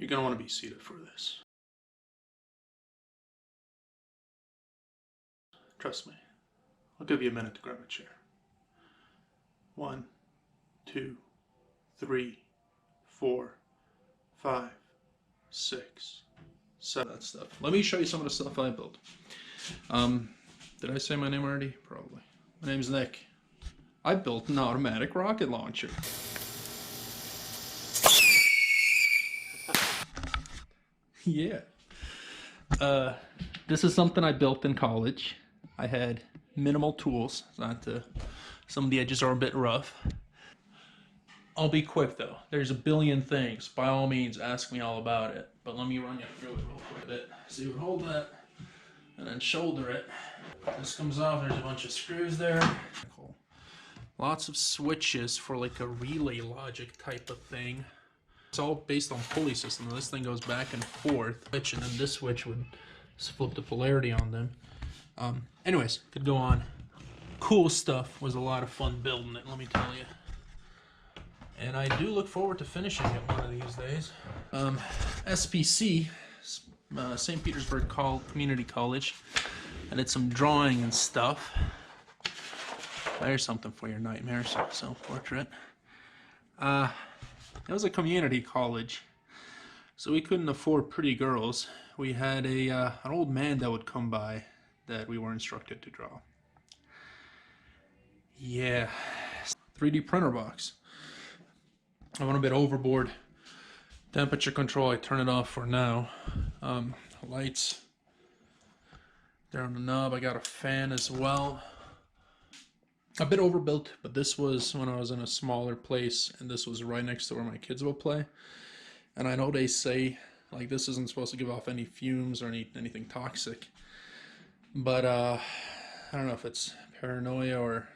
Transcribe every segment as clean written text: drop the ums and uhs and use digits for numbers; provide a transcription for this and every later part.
You're going to want to be seated for this. Trust me. I'll give you a minute to grab a chair. 1, 2, 3, 4, 5, 6, 7. That stuff. Let me show you some of the stuff I built. Did I say my name already? Probably. My name's Nick. I built an automatic rocket launcher. Yeah. This is something I built in college. I had minimal tools. Some of the edges are a bit rough. I'll be quick though. There's a billion things. By all means, ask me all about it. But let me run you through it real quick. So you would hold that and then shoulder it. This comes off. There's a bunch of screws there. Cool. Lots of switches for like a relay logic type of thing. It's all based on pulley system. This thing goes back and forth, and then this switch would flip the polarity on them. Anyways, could go on. Cool stuff. Was a lot of fun building it, let me tell you. And I do look forward to finishing it one of these days. SPC, St. Petersburg Community College. I did some drawing and stuff. There's something for your nightmares. Self-portrait. It was a community college, so we couldn't afford pretty girls. We had an old man that would come by that we were instructed to draw. Yeah, 3D printer box. I went a bit overboard. Temperature control, I turn it off for now. Lights, there on the knob. I got a fan as well. A bit overbuilt, but this was when I was in a smaller place, and this was right next to where my kids will play. And I know they say like this isn't supposed to give off any fumes or anything toxic, but I don't know if it's paranoia or,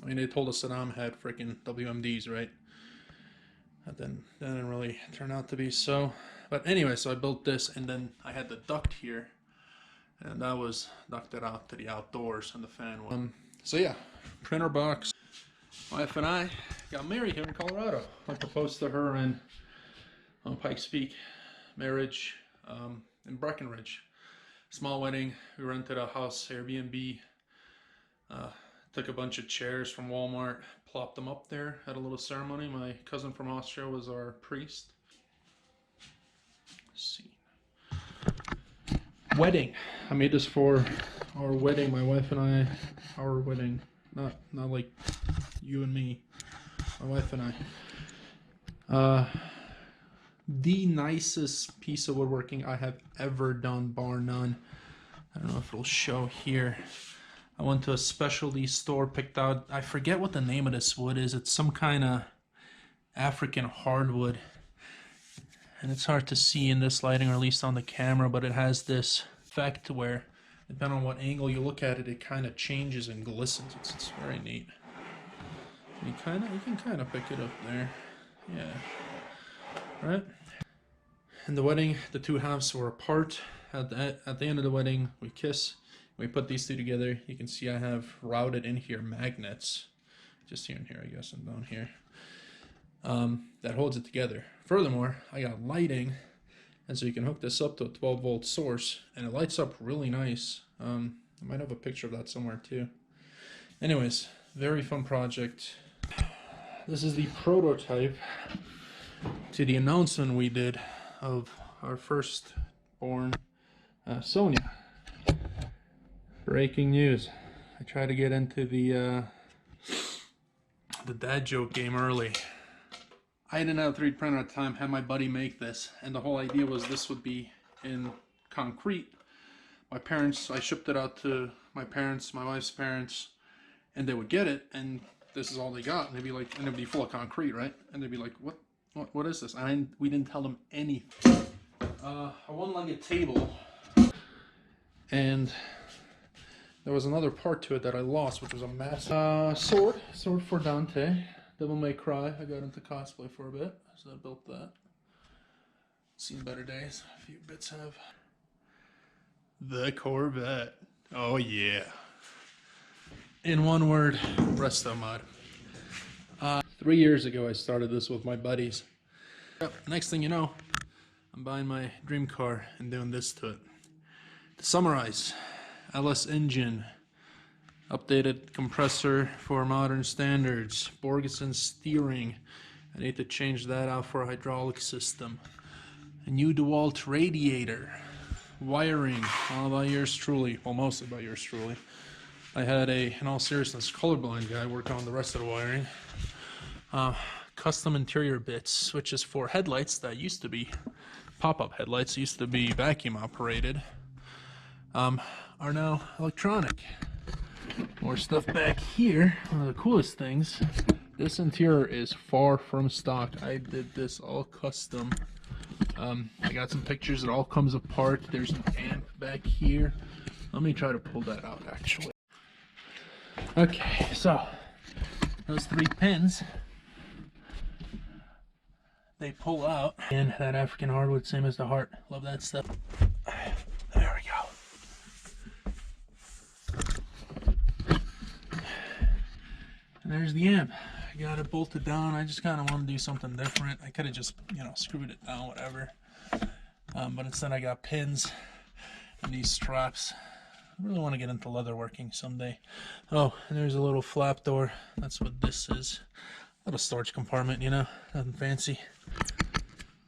I mean, they told us Saddam had freaking WMDs, right? That didn't really turn out to be so. But anyway, so I built this, and then I had the duct here, and that was ducted out to the outdoors, and the fan was. So yeah, printer box. Wife and I got married here in Colorado. I proposed to her on Pikes Peak, marriage in Breckenridge. Small wedding. We rented a house, Airbnb. Took a bunch of chairs from Walmart, plopped them up there, had a little ceremony. My cousin from Austria was our priest. Let's see. Wedding. I made this for our wedding, my wife and I. Our wedding. Not like you and me. My wife and I. The nicest piece of woodworking I have ever done, bar none. I don't know if it'll show here. I went to a specialty store, picked out, I forget what the name of this wood is. It's some kind of African hardwood. And it's hard to see in this lighting, or at least on the camera, but it has this effect where, depending on what angle you look at it, it kind of changes and glistens. It's very neat. You can kind of pick it up there. Yeah. Right? In the wedding, the two halves were apart. At the end of the wedding, we kiss. We put these two together. You can see I have routed in here magnets, just here and here, I guess, and down here, that holds it together. Furthermore, I got lighting, and so you can hook this up to a 12-volt source, and it lights up really nice. I might have a picture of that somewhere too. Anyways, very fun project. This is the prototype to the announcement we did of our firstborn, Sonia. Breaking news. I tried to get into the dad joke game early. I didn't have a 3D printer at the time, had my buddy make this, and the whole idea was this would be in concrete. My parents, I shipped it out to my parents, my wife's parents, and they would get it, and this is all they got. And they'd be like, and it'd be full of concrete, right? And they'd be like, what is this? We didn't tell them anything. A one-legged table, and there was another part to it that I lost, which was a massive sword for Dante. Devil May Cry. I got into cosplay for a bit, so I built that. Seen better days. A few bits have. The Corvette. Oh yeah. In one word, resto mod. 3 years ago I started this with my buddies. Yep. Next thing you know, I'm buying my dream car and doing this to it. To summarize, LS engine, updated compressor for modern standards, Borgeson steering. I need to change that out for a hydraulic system. A new DeWalt radiator. Wiring, all by yours truly. Well, mostly by yours truly. I had in all seriousness, colorblind guy work on the rest of the wiring. Custom interior bits, switches for headlights that used to be pop-up headlights, used to be vacuum operated, are now electronic. More stuff back here. One of the coolest things, this interior is far from stock. I did this all custom. I got some pictures. It all comes apart. There's an amp back here. Let me try to pull that out actually. Okay, so those 3 pins, they pull out, and that African hardwood, same as the heart. Love that stuff. There we go. And there's the amp. I got it bolted down. I just kind of want to do something different. I could have just, screwed it down, whatever. But instead I got pins and these straps. I really want to get into leatherworking someday. Oh, and there's a little flap door. That's what this is. Little storage compartment, nothing fancy.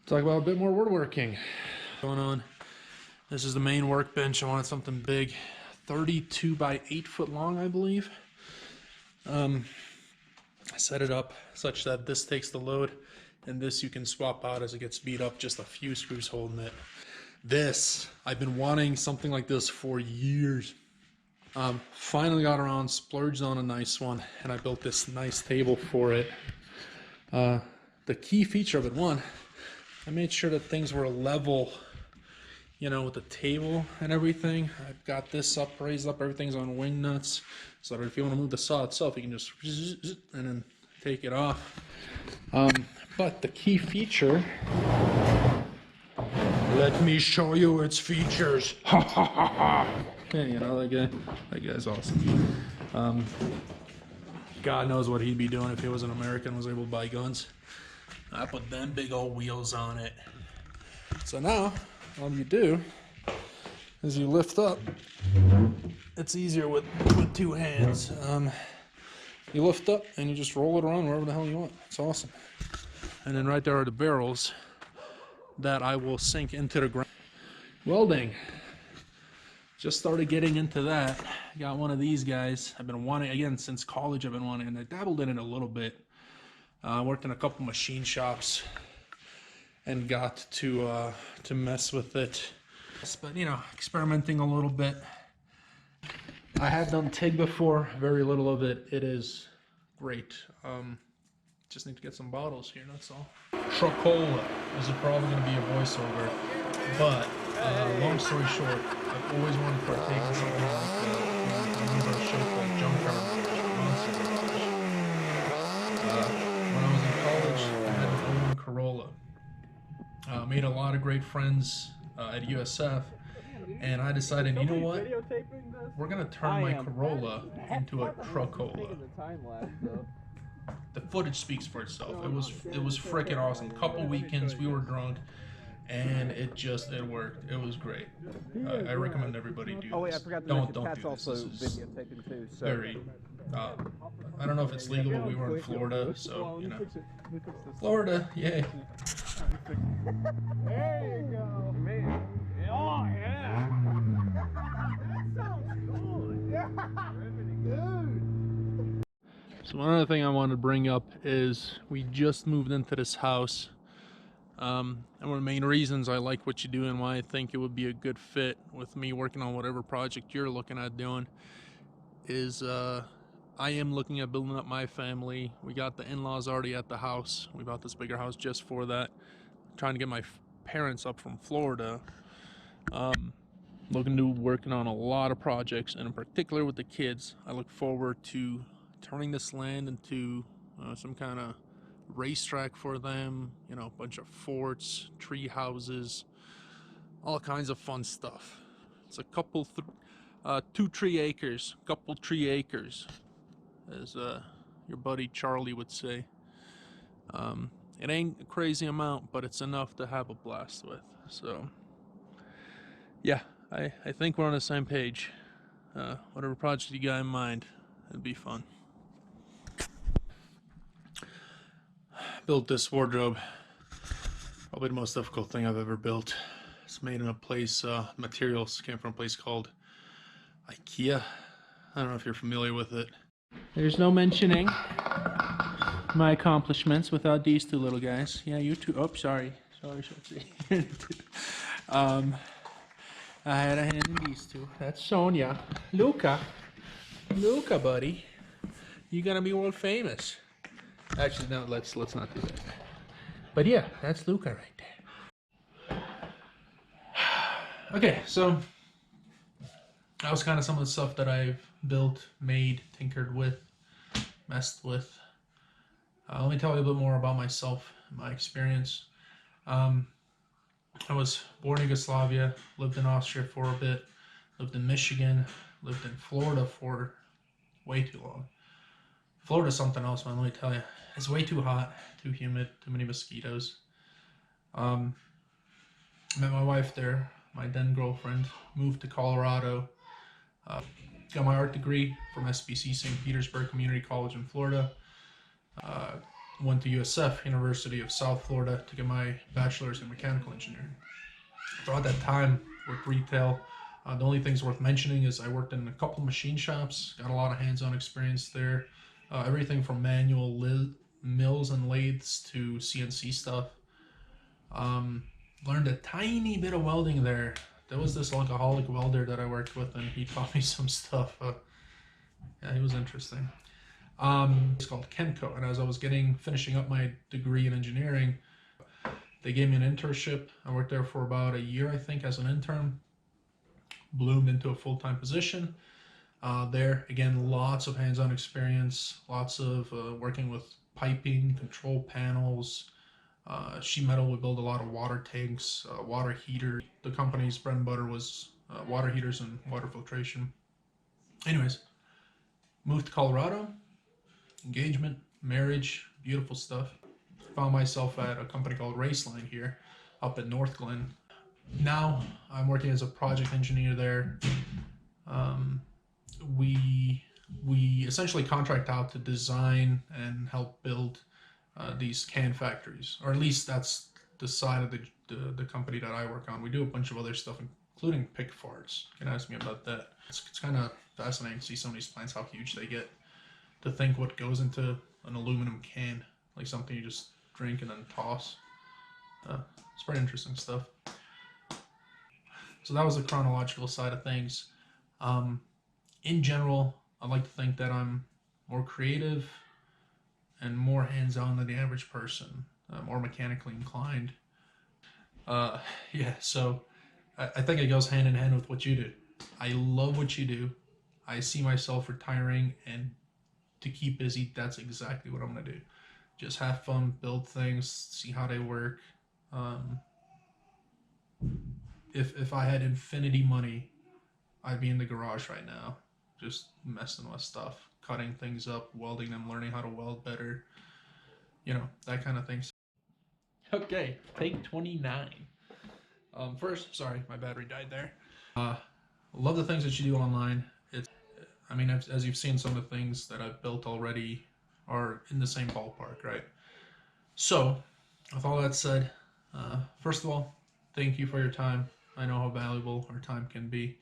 Talk about a bit more woodworking going on. This is the main workbench. I wanted something big, 32 by 8 foot long, I believe. I set it up such that this takes the load, and this you can swap out as it gets beat up, just a few screws holding it. This, I've been wanting something like this for years. Finally got around, splurged on a nice one, and I built this nice table for it. The key feature of it, one, I made sure that things were level, with the table and everything. I've got this up, raised up, everything's on wing nuts, so that if you want to move the saw itself, you can just and then take it off. But the key feature, let me show you its features. Ha ha ha ha. That guy. That guy's awesome. God knows what he'd be doing if he was an American and was able to buy guns. I put them big old wheels on it. So now, all you do is you lift up. It's easier with 2 hands. You lift up and you just roll it around wherever the hell you want. It's awesome. And then right there are the barrels that I will sink into the ground. Welding. Just started getting into that. Got one of these guys. I've been wanting, again, since college I've been wanting, and I dabbled in it a little bit. Worked in a couple machine shops and got to mess with it. But, experimenting a little bit. I have done TIG before, very little of it. It is great. Just need to get some bottles here, that's all. Truckola. This is probably going to be a voiceover, but long story short, I've always wanted to partake in something like that. One of our shows called Junkyard Monster. When I was in college, I had an old Corolla. Made a lot of great friends at USF, and I decided, you know what? We're gonna turn my Corolla into a Truckola. The footage speaks for itself. It was freaking awesome. Couple weekends we were drunk, and it worked. It was great. I recommend everybody do this. Oh wait, I forgot to don't mention, do this. This is videotaping too. So. very. I don't know if it's legal, but we were in Florida, so Florida, yay. There you go, man. Oh yeah. That sounds good. Yeah. Dude. So one other thing I wanted to bring up is we just moved into this house. And one of the main reasons I like what you do and why I think it would be a good fit with me working on whatever project you're looking at doing is I am looking at building up my family. We got the in-laws already at the house. We bought this bigger house just for that. Trying to get my parents up from Florida. Looking to working on a lot of projects, and in particular with the kids, I look forward to turning this land into some kind of racetrack for them, a bunch of forts, tree houses, all kinds of fun stuff. It's a couple 2 tree acres, as your buddy Charlie would say. It ain't a crazy amount, but it's enough to have a blast with. So, yeah, I think we're on the same page. Whatever project you got in mind, it'd be fun. Built this wardrobe. Probably the most difficult thing I've ever built. It's made in a place, materials came from a place called IKEA. I don't know if you're familiar with it. There's no mentioning my accomplishments without these two little guys. Yeah, you two. Oh, sorry. I had a hand in these two. That's Sonia. Luca, buddy. You're gonna be world famous. Actually, no. Let's not do that. But yeah, that's Luca right there. Okay, so that was kind of some of the stuff that I've built, made, tinkered with, messed with. Let me tell you a bit more about myself, my experience. I was born in Yugoslavia, lived in Austria for a bit, lived in Michigan, lived in Florida for way too long. Florida's something else, man, let me tell you. It's way too hot, too humid, too many mosquitoes. Met my wife there, my then girlfriend, moved to Colorado. Got my art degree from SBC St. Petersburg Community College in Florida. Went to USF, University of South Florida, to get my bachelor's in mechanical engineering. Throughout that time, worked retail. The only things worth mentioning is I worked in a couple machine shops, got a lot of hands-on experience there. Everything from manual mills and lathes to CNC stuff. Learned a tiny bit of welding there. There was this alcoholic welder that I worked with, and he taught me some stuff. Yeah, he was interesting. It's called Kenco, and as I was finishing up my degree in engineering, they gave me an internship. I worked there for about a year, I think, as an intern. Bloomed into a full-time position. There, again, lots of hands-on experience, lots of working with piping, control panels, sheet metal. We build a lot of water tanks, water heaters. The company's bread and butter was water heaters and water filtration. Anyways, moved to Colorado, engagement, marriage, beautiful stuff. Found myself at a company called Raceline here, up in North Glen. Now I'm working as a project engineer there. We essentially contract out to design and help build these can factories, or at least that's the side of the company that I work on. We do a bunch of other stuff, including pick farts. You can ask me about that. It's kind of fascinating to see some of these plants, how huge they get. To think what goes into an aluminum can, like something you just drink and then toss. It's pretty interesting stuff. So that was the chronological side of things. In general, I like to think that I'm more creative and more hands-on than the average person, more mechanically inclined. Yeah, so I think it goes hand in hand with what you do. I love what you do. I see myself retiring, and to keep busy, that's exactly what I'm gonna do. Just have fun, build things, see how they work. If I had infinity money, I'd be in the garage right now, just messing with stuff, cutting things up, welding them, learning how to weld better, you know, that kind of thing. Okay, take 29. First, sorry, my battery died there. Love the things that you do online. I mean, as you've seen, some of the things that I've built already are in the same ballpark, right? So, with all that said, first of all, thank you for your time. I know how valuable our time can be.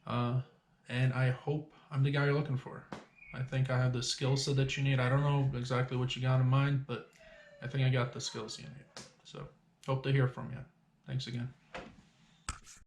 And I hope I'm the guy you're looking for. I think I have the skill set that you need. I don't know exactly what you got in mind, but I think I got the skills you need. So, hope to hear from you. Thanks again.